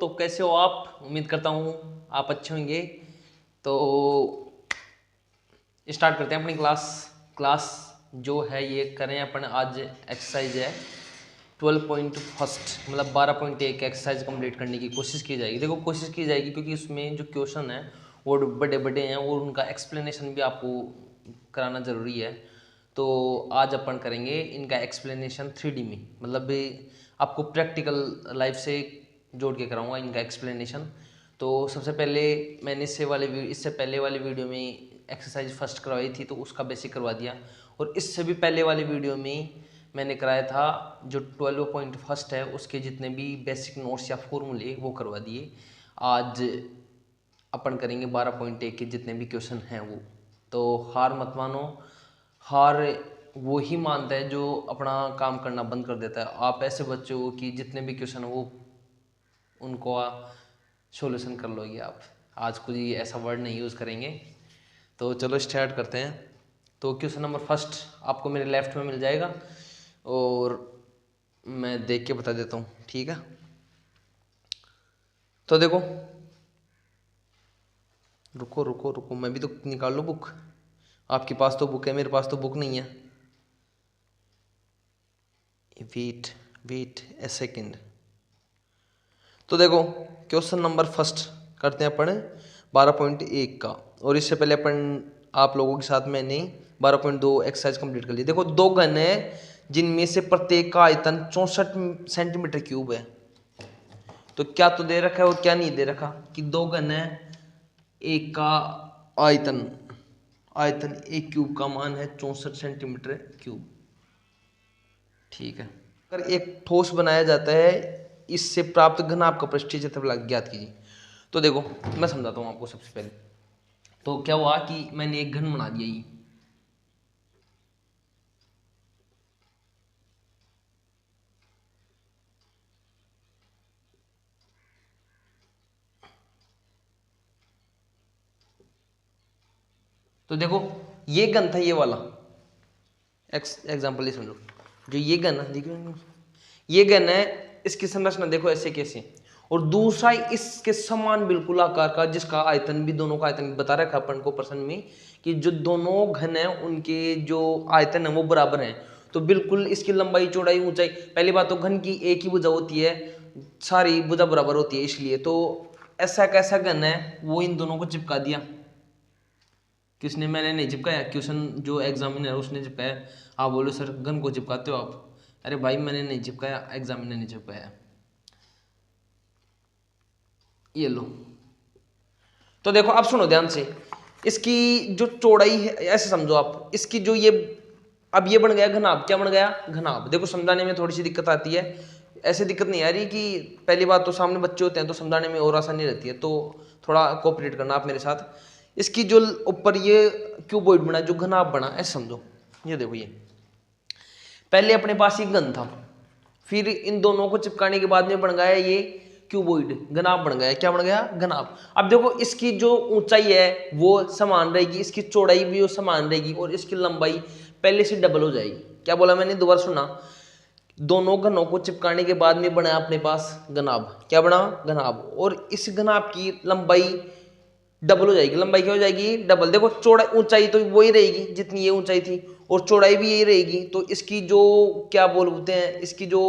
तो कैसे हो आप? उम्मीद करता हूँ आप अच्छे होंगे। तो स्टार्ट करते हैं अपनी क्लास जो है ये करें अपन। आज एक्सरसाइज है 12.1 मतलब 12.1 एक्सरसाइज कंप्लीट करने की कोशिश की जाएगी। देखो कोशिश की जाएगी क्योंकि उसमें जो क्वेश्चन है वो बड़े बड़े हैं और उनका एक्सप्लेनेशन भी आपको कराना ज़रूरी है। तो आज अपन करेंगे इनका एक्सप्लेनेशन 3D में, मतलब आपको प्रैक्टिकल लाइफ से जोड़ के कराऊंगा इनका एक्सप्लेनेशन। तो सबसे पहले मैंने इससे पहले वाली वीडियो में एक्सरसाइज फर्स्ट करवाई थी तो उसका बेसिक करवा दिया, और इससे भी पहले वाली वीडियो में मैंने कराया था जो 12.1 है उसके जितने भी बेसिक नोट्स या फॉर्मूले वो करवा दिए। आज अपन करेंगे 12.1 के जितने भी क्वेश्चन हैं वो। तो हार मत मानो, हार वो ही मानता है जो अपना काम करना बंद कर देता है। आप ऐसे बच्चों हो कि जितने भी क्वेश्चन वो उनको सॉल्यूशन कर लोगे आप। आज कोई ऐसा वर्ड नहीं यूज़ करेंगे। तो चलो स्टार्ट करते हैं। तो क्वेश्चन नंबर फर्स्ट आपको मेरे लेफ्ट में मिल जाएगा और मैं देख के बता देता हूँ, ठीक है? तो देखो, रुको रुको रुको, मैं भी तो निकाल लूँ बुक। आपके पास तो बुक है, मेरे पास तो बुक नहीं है। वेट वेट ए सेकेंड। तो देखो क्वेश्चन नंबर फर्स्ट करते हैं अपन 12.1 का, और इससे पहले अपन आप लोगों के साथ मैंने 12.2 एक्सरसाइज कंप्लीट कर ली। देखो दो घन है जिनमें से प्रत्येक का आयतन 64 सेंटीमीटर क्यूब है। तो क्या तो दे रखा है और क्या नहीं दे रखा कि दो घन है, एक का आयतन आयतन एक क्यूब का मान है 64 सेंटीमीटर क्यूब, ठीक है। अगर एक ठोस बनाया जाता है इससे प्राप्त घनाभ का पृष्ठीय क्षेत्रफल ज्ञात कीजिए। तो देखो मैं समझाता हूँ आपको। सबसे पहले तो क्या हुआ कि मैंने एक घन बना दिया ये, तो देखो ये घन था, ये वाला एग्जाम्पल समझो। जो ये घन है, देखो ये घन है, इसकी संरचना देखो ऐसे कैसे, और दूसरा इसके समान बिल्कुल आकार का जिसका आयतन भी, दोनों का आयतन बता रखा अपन को प्रश्न में कि जो दोनों घन है उनके जो आयतन है वो बराबर हैं। तो बिल्कुल इसकी लंबाई चौड़ाई ऊंचाई, पहली बात तो घन की एक ही भुजा होती है, सारी भुजा बराबर होती है, इसलिए तो ऐसा कैसा घन है वो इन दोनों को चिपका दिया। किसने? मैंने नहीं चिपकाया, क्वेश्चन जो एग्जामिनर है उसने चिपकाया। आप बोलो सर घन को चिपकाते हो आप? अरे भाई मैंने नहीं चिपकाया, एग्जामिनर ने चिपकाया। ये लो। तो देखो अब सुनो ध्यान से, इसकी जो चौड़ाई है ऐसे समझो आप, इसकी जो ये अब ये बन गया घनाभ। क्या बन गया? घनाभ। देखो समझाने में थोड़ी सी दिक्कत आती है, ऐसे दिक्कत नहीं आ रही कि पहली बात तो सामने बच्चे होते हैं तो समझाने में और आसानी रहती है, तो थोड़ा कोऑपरेट करना आप मेरे साथ। इसकी जो ऊपर ये क्यूबॉइड बना, जो घनाभ बना, ऐसे समझो। ये देखो ये पहले अपने पास ये घन था, फिर इन दोनों को चिपकाने के बाद में बन गया ये क्यूबॉइड, घनाभ बन गया। क्या बन गया? घनाभ। अब देखो इसकी जो ऊंचाई है वो समान रहेगी, इसकी चौड़ाई भी वो समान रहेगी, और इसकी लंबाई पहले से डबल हो जाएगी। क्या बोला मैंने? दोबारा सुना। दोनों घनों को चिपकाने के बाद में बना अपने पास घनाभ। क्या बना? घनाभ। और इस घनाभ की लंबाई डबल हो जाएगी। लंबाई क्या हो जाएगी? डबल। देखो चौड़ाई, ऊंचाई तो वही रहेगी जितनी ये ऊंचाई थी, और चौड़ाई भी यही रहेगी, तो इसकी जो क्या बोलते हैं, इसकी जो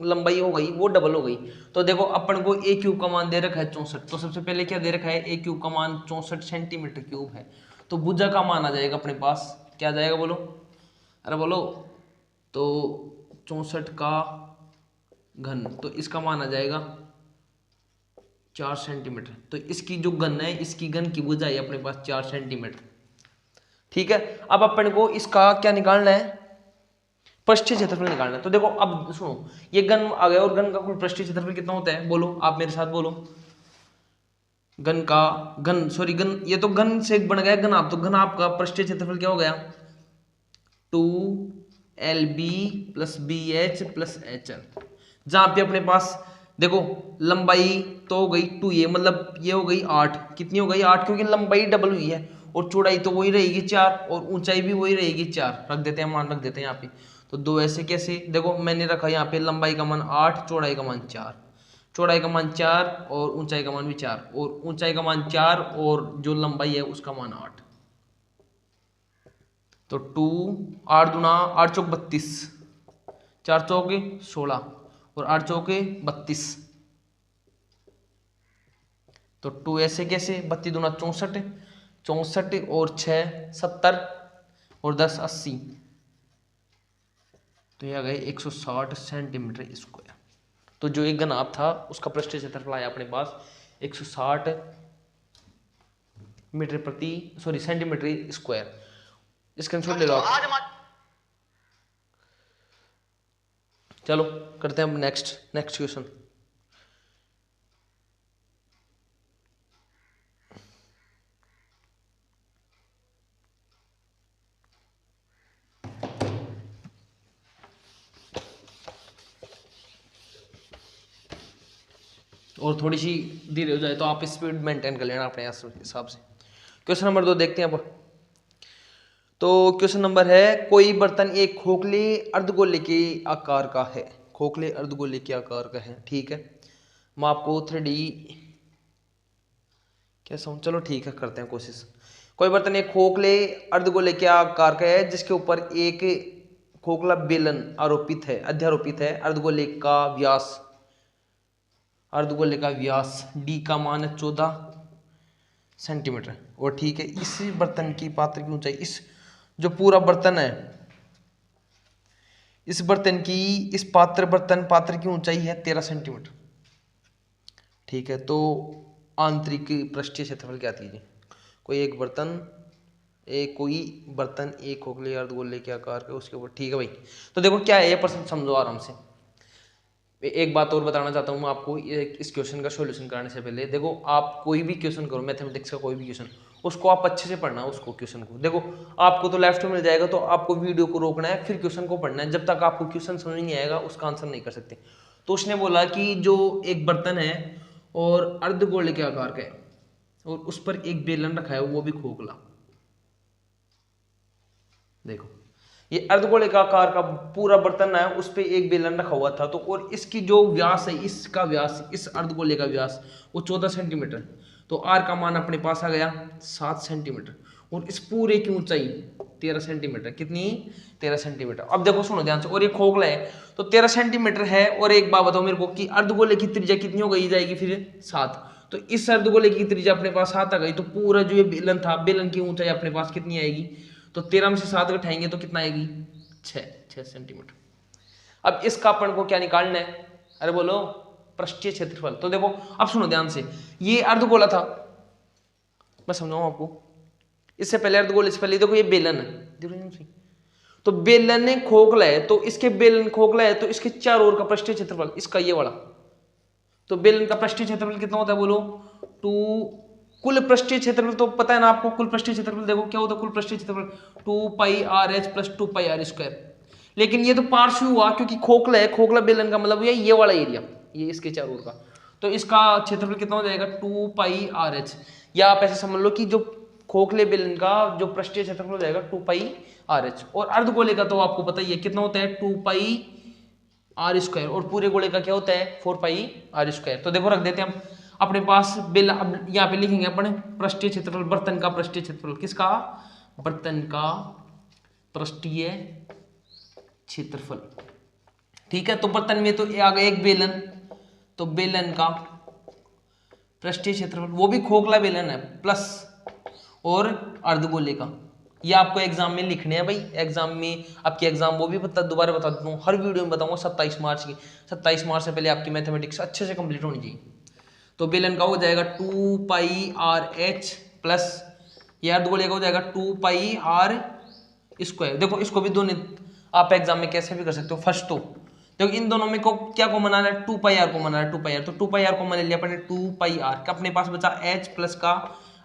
लंबाई हो गई वो डबल हो गई। तो देखो अपन को ए क्यूब का मान दे रखा है 64, तो सबसे पहले क्या दे रखा है? ए क्यूब का मान 64 सेंटीमीटर क्यूब है। तो भुजा का मान आ जाएगा अपने पास। क्या आ जाएगा बोलो? अरे बोलो। तो 64 का घन, तो इसका मान आ जाएगा 4 सेंटीमीटर। तो इसकी जो घन है, इसकी घन की भुजा है अपने पास 4 सेंटीमीटर, ठीक है। अब अपन को इसका क्या निकालना है? पृष्ठीय क्षेत्रफल निकालना है। तो देखो अब सुनो, ये घन आ गया, और घन का कुल पृष्ठीय क्षेत्रफल कितना होता है बोलो? आप मेरे साथ बोलो। घन का घन, सॉरी घन, ये तो घन से बन गया घनाभ, तो घनाभ का पृष्ठीय क्षेत्रफल क्या हो गया? 2LB plus BH plus HL। जहां पे अपने पास देखो लंबाई तो हो गई 2A, मतलब ये हो गई 8। कितनी हो गई? 8, क्योंकि लंबाई डबल हुई है, और चौड़ाई तो वही रहेगी 4, और ऊंचाई भी वही रहेगी 4। रख देते हैं मान, रख देते हैं यहाँ पे। तो दो ऐसे कैसे? देखो मैंने रखा यहाँ पे लंबाई का मान 8, चौड़ाई का मान 4। चौड़ाई का मान 4 और ऊंचाई का मान भी 4, और ऊंचाई का मान 4 और जो लंबाई है उसका मान 8। तो 2 8 दूना 8 चौक 32, 4 चौक 16 और 8 चौक 32। तो 2 ऐसे कैसे, 32 दूना 64, 64 और 6 70 और 10 80। तो ये आ गए 160 सेंटीमीटर स्क्वायर। तो जो एक घनाभ था उसका पृष्ठीय क्षेत्रफल आया अपने पास 160 सेंटीमीटर स्क्वायर। स्क्रीनशॉट ले लो आप। चलो करते हैं हम नेक्स्ट क्वेश्चन। और थोड़ी सी धीरे हो जाए तो आप स्पीड मेंटेन कर लेना अपने हिसाब से। क्वेश्चन नंबर 2 देखते हैं अब। तो क्वेश्चन नंबर है, कोई बर्तन एक खोखले अर्धगोले के आकार का है। खोखले अर्धगोले के आकार का है, ठीक है। मैं आपको 3D कैसा हूँ, चलो ठीक है करते हैं कोशिश। कोई बर्तन एक खोखले अर्धगोले के आकार का है जिसके ऊपर एक खोखला बेलन आरोपित है, अध्यारोपित है। अर्धगोले का व्यास d का मान है 14 सेंटीमीटर, और ठीक है इस बर्तन की पात्र की ऊंचाई, इस जो पूरा बर्तन है इस बर्तन की, इस पात्र की ऊंचाई है 13 सेंटीमीटर, ठीक है। तो आंतरिक पृष्ठीय क्षेत्रफल क्या दीजिए। कोई बर्तन एक खोखले अर्धगोले के आकार का, उसके ऊपर, ठीक है भाई। तो देखो क्या है ये प्रश्न, समझो आराम से। एक बात और बताना चाहता हूँ मैं आपको, इस क्वेश्चन का सॉल्यूशन करने से पहले देखो, आप कोई भी क्वेश्चन करो मैथमेटिक्स का, कोई भी क्वेश्चन, उसको आप अच्छे से पढ़ना। उसको क्वेश्चन को देखो, आपको तो लेफ्ट में मिल जाएगा, तो आपको वीडियो को रोकना है, फिर क्वेश्चन को पढ़ना है। जब तक आपको क्वेश्चन समझ नहीं आएगा उसका आंसर नहीं कर सकते। तो उसने बोला कि जो एक बर्तन है और अर्धगोले के आकार का है और उस पर एक बेलन रखा है, वो भी खोखला। देखो ये अर्धगोले का आकार का पूरा बर्तन है, उस पे एक बेलन रखा हुआ था। तो और इसकी जो व्यास है, इसका व्यास, इस अर्धगोले का व्यास वो 14 सेंटीमीटर। तो आर का मान अपने पास आ गया 7 सेंटीमीटर, और इस पूरे की ऊंचाई 13 सेंटीमीटर। कितनी? 13 सेंटीमीटर। अब देखो सुनो ध्यान से, और ये खोखला है तो 13 सेंटीमीटर है। और एक बात बताओ मेरे को कि अर्धगोले की त्रिज्या कितनी हो गई जाएगी फिर? 7। तो इस अर्धगोले की त्रिज्या अपने पास 7 आ गई, तो पूरा जो ये बेलन था, बेलन की ऊंचाई अपने पास कितनी आएगी? तो 13 में से 7 घटाएंगे तो कितना आएगी? 6 सेंटीमीटर। अब इसका अपन को क्या निकालना है? अरे बोलो, पृष्ठीय क्षेत्रफल। तो देखो अब सुनो ध्यान से, ये अर्धगोला था, मैं समझाऊं आपको। इससे पहले अर्धगोले से पहले देखो ये बेलन है, तो बेलन खोखला है, तो इसके बेलन खोखला है तो इसके चारों ओर का पृष्ठीय क्षेत्रफल, इसका ये वाला, तो बेलन का पृष्ठीय क्षेत्रफल कितना होता है बोलो? 2। कुल पृष्ठीय क्षेत्रफल तो पता है ना आपको, कुल पृष्ठीय क्षेत्रफल देखो क्या होता है कुल पृष्ठीय क्षेत्रफल? 2πrh plus 2πr²। लेकिन ये तो पार्श्व हुआ क्योंकि खोखला है, खोखला बेलन का मतलब ये वाला एरिया, ये इसके चारों ओर का, तो इसका क्षेत्रफल कितना हो जाएगा? 2πrh। या आप ऐसे समझ लो कि जो खोखले बेलन का जो पृष्ठीय क्षेत्रफल हो जाएगा 2πrh, और अर्धगोले का तो आपको पता ही है कितना होता है? 2πr², और पूरे गोले का क्या होता है? 4πr²। तो देखो रख देते हैं हम अपने पास बेल। अब यहाँ पे लिखेंगे अपने पृष्ठीय क्षेत्रफल, बर्तन का पृष्ठीय क्षेत्रफल। किसका? बर्तन का पृष्ठीय क्षेत्रफल, ठीक है। तो बर्तन में तो आ गया एक बेलन, तो बेलन का पृष्ठीय क्षेत्रफल, वो भी खोखला बेलन है, प्लस और अर्धगोले का। ये आपको एग्जाम में लिखने हैं भाई, एग्जाम में आपके एग्जाम, वो भी दोबारा बता देता हूँ, हर वीडियो में बताऊंगा 27 मार्च की। 27 मार्च से पहले आपकी मैथमेटिक्स अच्छे से कंप्लीट होनी चाहिए। तो बेलन का हो जाएगा 2πrh प्लस ये अर्धगोले का हो जाएगा 2πr²। देखो इसको भी दोनों आप एग्जाम में कैसे भी कर सकते हो। फर्स्ट तो देखो इन दोनों में को क्या को मनाना है? 2πr को मनाना है, 2πr। तो 2πr को मान लिया अपने 2πr का, अपने पास बचा h प्लस का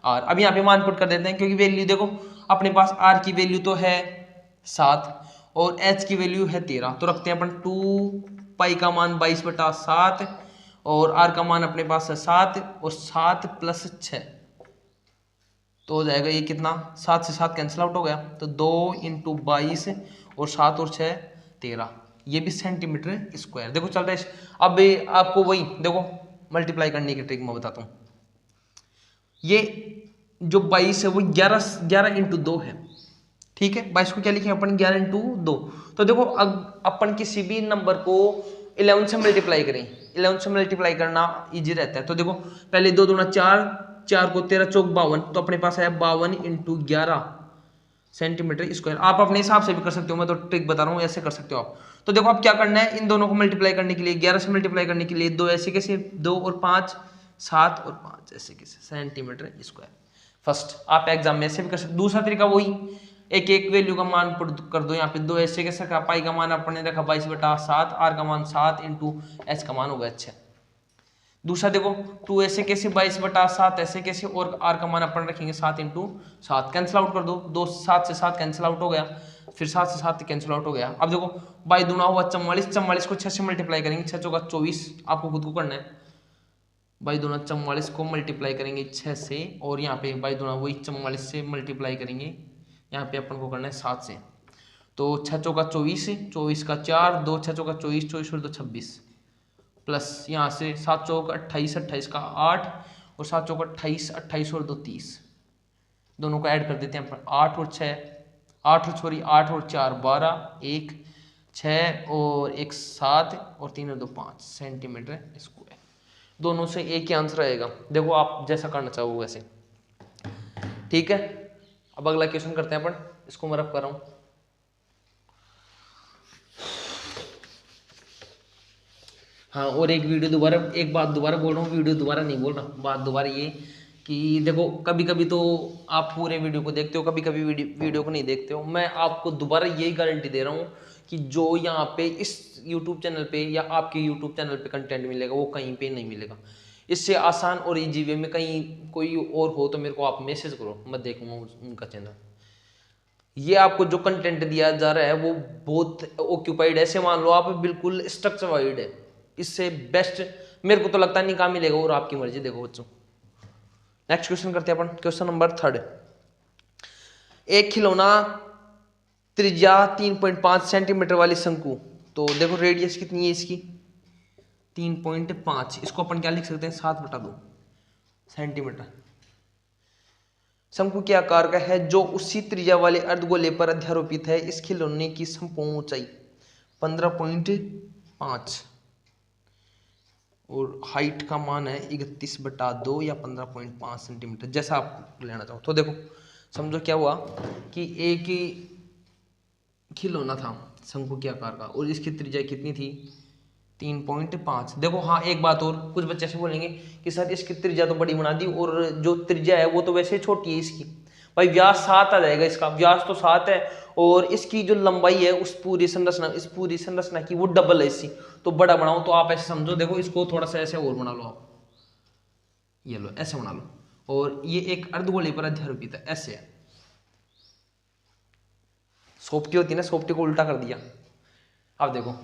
r। अब यहाँ पे मान पुट कर देते हैं क्योंकि वैल्यू देखो अपने पास r की वैल्यू तो है 7 और h की वैल्यू है 13। तो रखते हैं अपन 2π का मान 22/7 और r का मान अपने पास है 7 और 7 प्लस 6, तो हो जाएगा ये कितना? 7 से 7 कैंसिल आउट हो गया, तो 2 × 22 और 7 और 6 13। ये भी सेंटीमीटर स्क्वायर। देखो चल रहा है। अब आपको वही देखो मल्टीप्लाई करने की ट्रिक मैं बताता हूँ। ये जो 22 है वो 11 इंटू 2 है, ठीक है। 22 को क्या लिखे अपन 11 इंटू 2। तो देखो अब अपन किसी भी नंबर को 11 से मल्टीप्लाई करें, 11 से मल्टीप्लाई करना इजी रहता है। तो देखो पहले 2 दूना 4, 4 को 13 चौक 52, तो अपने पास आया 52 इंटू 11 सेंटीमीटर स्क्वायर। आप अपने हिसाब से भी कर सकते हो, मैं तो ट्रिक बता रहा हूँ, ऐसे कर सकते हो आप। तो देखो अब क्या करना है, इन दोनों को मल्टीप्लाई करने के लिए 11 से मल्टीप्लाई करने के लिए 2 ऐसे कैसे, 2 और 5 7 और 5 ऐसे कैसे सेंटीमीटर स्क्वायर। फर्स्ट आप एग्जाम में ऐसे भी कर सकते। दूसरा तरीका वही, एक एक वैल्यू का मान पुट कर दो यहाँ पे। 2 ऐसे कैसे रखा, पाई का मान अपने रखा 22/7, आर का मान 7 इंटू एच का मान हो गया 6। दूसरा देखो 2 ऐसे कैसे 22/7 ऐसे कैसे, और आर का मान अपन रखेंगे 7 इंटू 7। कैंसिल आउट कर दो, 2 7 से 7 कैंसिल आउट हो गया, फिर 7 से 7 कैंसिल आउट हो गया। अब देखो 22 दूना हुआ 44, 44 को 6 से मल्टीप्लाई करेंगे, 6 चौका 24, आपको खुद को करना है। 22 दूना 44 को मल्टीप्लाई करेंगे 6 से, और यहाँ पे 22 दूना वही 44 से मल्टीप्लाई करेंगे, यहाँ पे अपन को करना है 7 से। तो 6 चौका 24, 24 का 4, 2 6 चौका 24, 24 और 2 26, प्लस यहाँ से 7 चौक 28, 28 का 8, और 7 चौक 28, 28 और 2 30, दोनों को ऐड कर देते हैं अपन। 8 और 6, 8 और सॉरी 8 और 4 12, 1 6 और 1 7 और 3 और 2 5 सेंटीमीटर स्क्वायर। दोनों से एक ही आंसर आएगा। देखो आप जैसा करना चाहो वैसे, ठीक है। अब अगला क्वेश्चन करते हैं अपन, इसको मैं रफ कर रहा हूँ। हाँ, और एक बात दोबारा बोल रहा हूँ, वीडियो दोबारा नहीं बोल रहा, बात दोबारा ये कि देखो कभी कभी तो आप पूरे वीडियो को देखते हो, कभी कभी वीडियो को नहीं देखते हो। मैं आपको दोबारा यही गारंटी दे रहा हूँ कि जो यहाँ पे इस YouTube चैनल पे या आपके YouTube चैनल पे कंटेंट मिलेगा वो कहीं पे नहीं मिलेगा। इससे आसान और ईजी वे में कहीं कोई और हो तो मेरे को आप मैसेज करो, मैं देखूंगा उनका चैनल। ये आपको जो कंटेंट दिया जा रहा है वो बहुत ऑक्यूपाइड है, ऐसे मान लो आप बिल्कुल स्ट्रक्चरवाइड है। इससे बेस्ट मेरे को तो लगता नहीं कहाँ मिलेगा, और आपकी मर्जी। देखो बच्चों नेक्स्ट क्वेश्चन करते हैं अपन, क्वेश्चन नंबर 3। एक खिलौना त्रिज्या 3.5 सेंटीमीटर वाली शंकु, तो देखो रेडियस कितनी है इसकी 3.5, इसको अपन क्या लिख सकते हैं 7/2 सेंटीमीटर। शंकु के आकार का है जो उसी त्रिज्या वाले अर्धगोले पर अध्यारोपित है। इस खिलौने की संपूर्ण ऊंचाई 15.5 और हाइट का मान है 31/2 या 15.5 सेंटीमीटर, जैसा आप लेना चाहो। तो देखो समझो क्या हुआ कि एक ही खिलौना था शंकु के आकार का, और इसकी त्रिज्या कितनी थी 3.5। देखो हाँ एक बात और, कुछ बच्चे ऐसे बोलेंगे कि सर इसकी त्रिज्या तो बड़ी बना दी, और जो त्रिज्या है वो तो वैसे छोटी है इसकी। भाई व्यास 7 आ जाएगा, इसका व्यास तो 7 है, और इसकी जो लंबाई है उस पूरी संरचना, इस पूरी संरचना की वो डबल है इसकी, तो बड़ा बनाओ। तो आप ऐसे समझो, देखो इसको थोड़ा सा ऐसे और बना लो आप, ये लो ऐसे बना लो, और ये एक अर्धगोले पर अध्यारोपित है, ऐसे है। सोपटी होती है ना, सोपटी को उल्टा कर दिया। अब देखो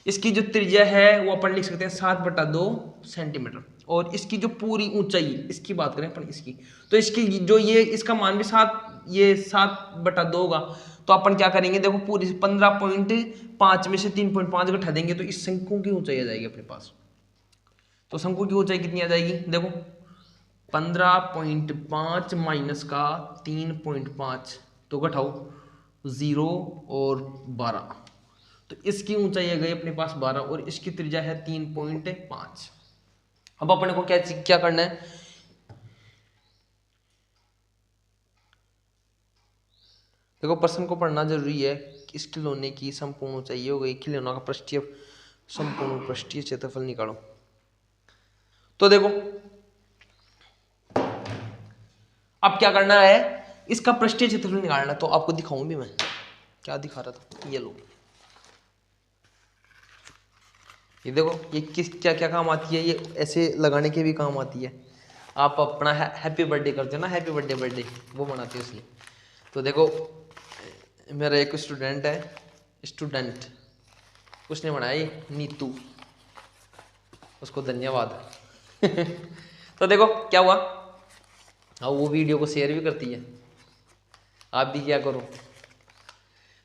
इसकी जो त्रिज्या है वो अपन लिख सकते हैं 7/2 सेंटीमीटर, और इसकी जो पूरी ऊंचाई, इसकी बात करें अपन इसकी, तो इसकी जो ये इसका मान भी 7, ये 7/2 होगा। तो अपन क्या करेंगे, देखो पूरी 15.5 में से 3.5 घटा देंगे तो इस शंकु की ऊंचाई आ जाएगी अपने पास। तो शंकु की ऊंचाई कितनी आ जाएगी, देखो 15.5 माइनस का 3.5, तो घटाओ 0 और 12, तो इसकी ऊंचाई आ गई अपने पास 12, और इसकी त्रिज्या है 3.5। अब अपने को क्या करना है, देखो प्रश्न को पढ़ना जरूरी है। इस खिलौने की संपूर्ण ऊंचाई हो गई, खिलौना का पृष्ठीय संपूर्ण पृष्ठीय क्षेत्रफल निकालो। तो देखो अब क्या करना है, इसका पृष्ठीय क्षेत्रफल निकालना। तो आपको दिखाऊं भी, मैं क्या दिखा रहा था, ये लो, ये देखो ये क्या क्या काम आती है, ये ऐसे लगाने के भी काम आती है। आप अपना हैप्पी बर्थडे करते हो ना, हैप्पी बर्थडे वो बनाते हो इसलिए। तो देखो मेरा एक स्टूडेंट उसने बनाया ये नीतू, उसको धन्यवाद। तो देखो क्या हुआ, हाँ वो वीडियो को शेयर भी करती है, आप भी क्या करो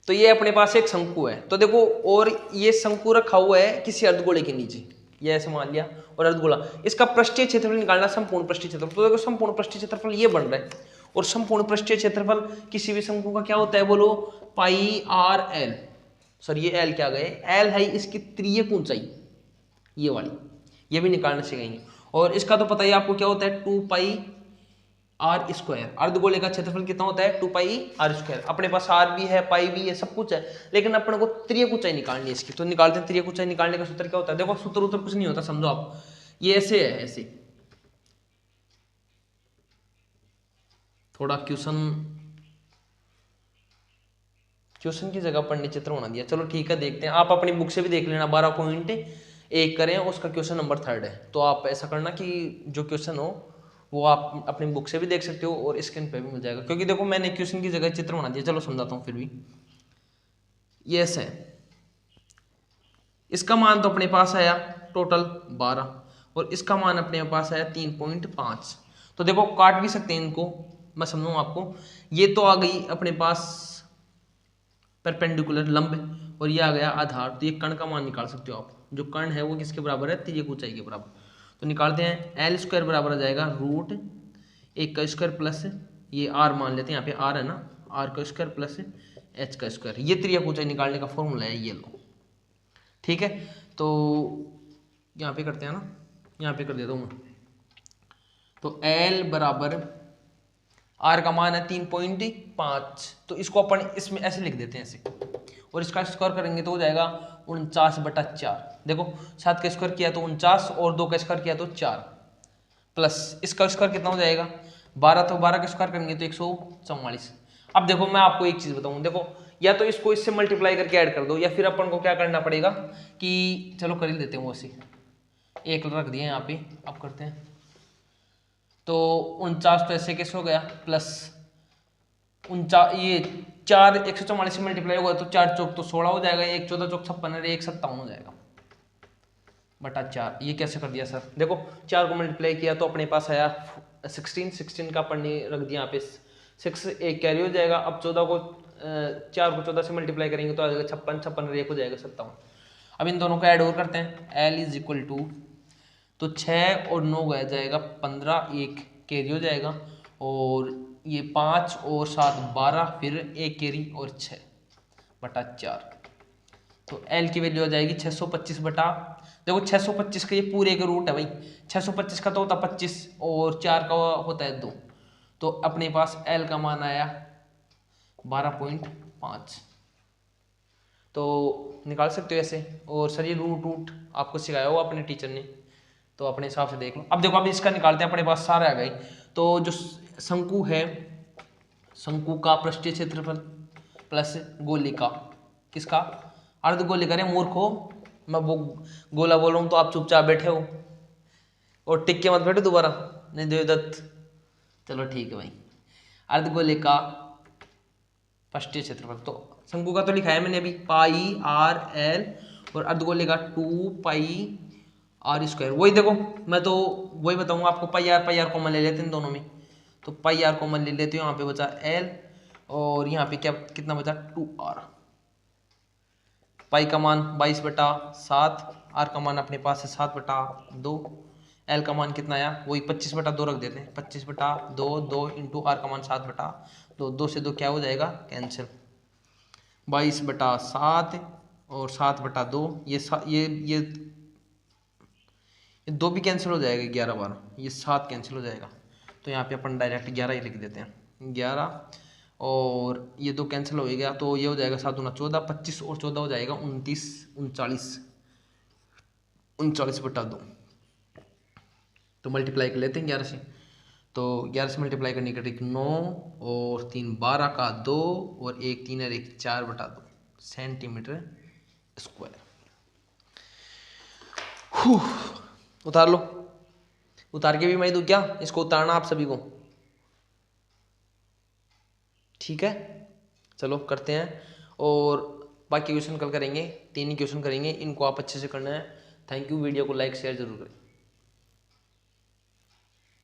तो ये अपने पास एक शंकु है, तो देखो, और ये शंकु रखा हुआ है किसी अर्धगोले के नीचे, ये ऐसे मान लिया, और अर्धगोला, इसका पृष्ठीय क्षेत्रफल निकालना, संपूर्ण पृष्ठीय क्षेत्रफल। तो देखो संपूर्ण पृष्ठीय क्षेत्रफल ये बन रहा है, और संपूर्ण पृष्ठीय क्षेत्रफल किसी भी शंकु का क्या होता है बोलो, पाई आर एल। सर ये एल क्या गए, एल है इसकी त्रियक ऊंचाई, ये वाली, ये भी निकालना सीखेंगे। और इसका तो पता ही आपको क्या होता है, 2 पाई आर स्क्वायर। अर्धगोले का क्षेत्रफल कितना होता है, 2 पाई आर स्क्वायर। अपने पास आर भी है, पाई भी है, सब कुछ है, लेकिन अपने को त्रियक ऊंचाई निकालनी है इसकी, तो निकालते हैं। त्रियक ऊंचाई निकालने का सूत्र क्या होता है, देखो सूत्र उत्तर कुछ नहीं होता, समझो आप, ये ऐसे है, ऐसे थोड़ा क्वेश्चन की जगह पर चित्र बना दिया। चलो ठीक है, देखते हैं, आप अपनी बुक से भी देख लेना, 12.1 करें, उसका क्वेश्चन नंबर 3 है। तो आप ऐसा करना कि जो क्वेश्चन हो वो आप अपनी बुक से भी देख सकते हो और स्क्रीन पे भी मिल जाएगा, क्योंकि देखो मैंने क्वेश्चन की जगह चित्र बना दिया। चलो समझाता हूँ फिर भी। ये ऐसे है, इसका मान तो अपने पास आया टोटल 12, और इसका मान अपने पास आया 3.5। तो देखो काट भी सकते हैं इनको, मैं समझाऊँ आपको। ये तो आ गई अपने पास परपेंडिकुलर लंब, और ये आ गया आधार। तो ये कर्ण का मान निकाल सकते हो आप, जो कर्ण है वो किसके बराबर है, त्रियक ऊंचाई के बराबर। तो निकालते हैं, एल स्क्वायर बराबर आ जाएगा √1 का स्क्वायर प्लस, ये आर मान लेते हैं, यहाँ पे आर है ना, आर का स्क्वायर प्लस एच का स्क्वायर। ये त्रियक ऊंचाई निकालने का फॉर्मूला है, ये लो, ठीक है। तो यहाँ पे करते हैं ना, यहाँ पे कर देता हूँ मैं। तो एल बराबर, आर का मान है 3.5, तो इसको अपन इसमें ऐसे लिख देते हैं ऐसे, और इसका स्क्वायर करेंगे तो हो जाएगा 49/4। देखो 7 का स्क्वायर किया तो 49, और 2 का स्क्वायर किया तो 4, प्लस इसका स्क्वायर कितना हो जाएगा 12, तो 12 का स्क्वायर करेंगे तो 144। अब देखो मैं आपको एक चीज बताऊं, देखो या तो इसको इससे मल्टीप्लाई करके ऐड कर दो, या फिर अपन को क्या करना पड़ेगा कि चलो कर ही देते हैं वो ऐसे, 1 रख दिए यहाँ पे। अब करते हैं, तो 49 तो ऐसे कैसे हो गया, प्लस 49, ये 4 144 से मल्टीप्लाई होगा तो 4 चौक तो 16 हो जाएगा, 1 14 चौक 56, 1 57 हो जाएगा बटा 4। ये कैसे कर दिया सर, देखो 4 को मल्टीप्लाई किया तो अपने पास आया 16 का अपन ने रख दिया यहाँ पे 6, एक कैरी हो जाएगा। अब 14 को 4 को 14 से मल्टीप्लाई करेंगे तो आ जाएगा 56, 56 1 हो जाएगा 57। अब इन दोनों को ऐड ओवर करते हैं, L इज इक्वल टू, तो 6 और 9 गया जाएगा 15, 1 कैरी हो जाएगा, और ये 5 और 7 12, फिर 1 कैरी और 6/4। तो L की वैल्यू आ जाएगी 625 बटा, देखो 625 का ये पूरे का रूट है भाई, 625 का तो होता 25 और 4 का होता है 2, तो अपने पास L का मान आया 12.5। तो निकाल सकते हो ऐसे, और सर ये रूट आपको सिखाया हो अपने टीचर ने, तो अपने हिसाब से देख लो। अब देखो, अब इसका निकालते हैं, अपने पास सारे आ गए। तो जो शंकु है, शंकु का पृष्ठीय क्षेत्रफल प्लस गोलिका, किसका, अर्धगोलिका। रे मूर्खो, मैं वो गोला बोल रहा हूँ तो आप चुपचाप बैठे हो, और टिक के मत बैठो दोबारा, नहीं देवदत्त। चलो ठीक है भाई, अर्धगोलिका पृष्ठीय क्षेत्रफल, तो शंकु का तो लिखा है मैंने अभी, पाई आर एल, और अर्धगोलिका 2 पाई आर स्क्वायर। वही देखो, मैं तो वही बताऊंगा आपको, पाई आर कॉमन ले लेते हैं दोनों में, तो पाई आर कॉमन ले लेते हो, यहाँ पे बचा एल, और यहाँ पे क्या कितना बचा 2r। पाई का मान 22/7, आर का मान अपने पास है 7/2, एल का मान कितना आया, वही 25/2 रख देते हैं, 25/2, 2 इंटू आर का मान 7/2, 2 से 2 क्या हो जाएगा कैंसिल, 22/7 और 7/2, ये 2 भी कैंसिल हो जाएगा, 11 बार, ये 7 कैंसिल हो जाएगा, तो यहाँ पे अपन डायरेक्ट 11 ही लिख देते हैं, 11, और ये 2 कैंसिल हो गया, तो ये हो जाएगा 7 दूना 14, 25 और 14 हो जाएगा 29, 39/2। तो मल्टीप्लाई कर लेते हैं 11 से, तो 11 से मल्टीप्लाई करने का ट्रिक 9 और 3 12 का 2, और 1 3 और 1 4/2 सेंटीमीटर स्क्वायर। उतार लो, उतार के भी मैं दूं क्या, इसको उतारना आप सभी को, ठीक है। चलो करते हैं, और बाकी क्वेश्चन कल करेंगे, 3 ही क्वेश्चन करेंगे, इनको आप अच्छे से करना है। थैंक यू, वीडियो को लाइक शेयर जरूर करें।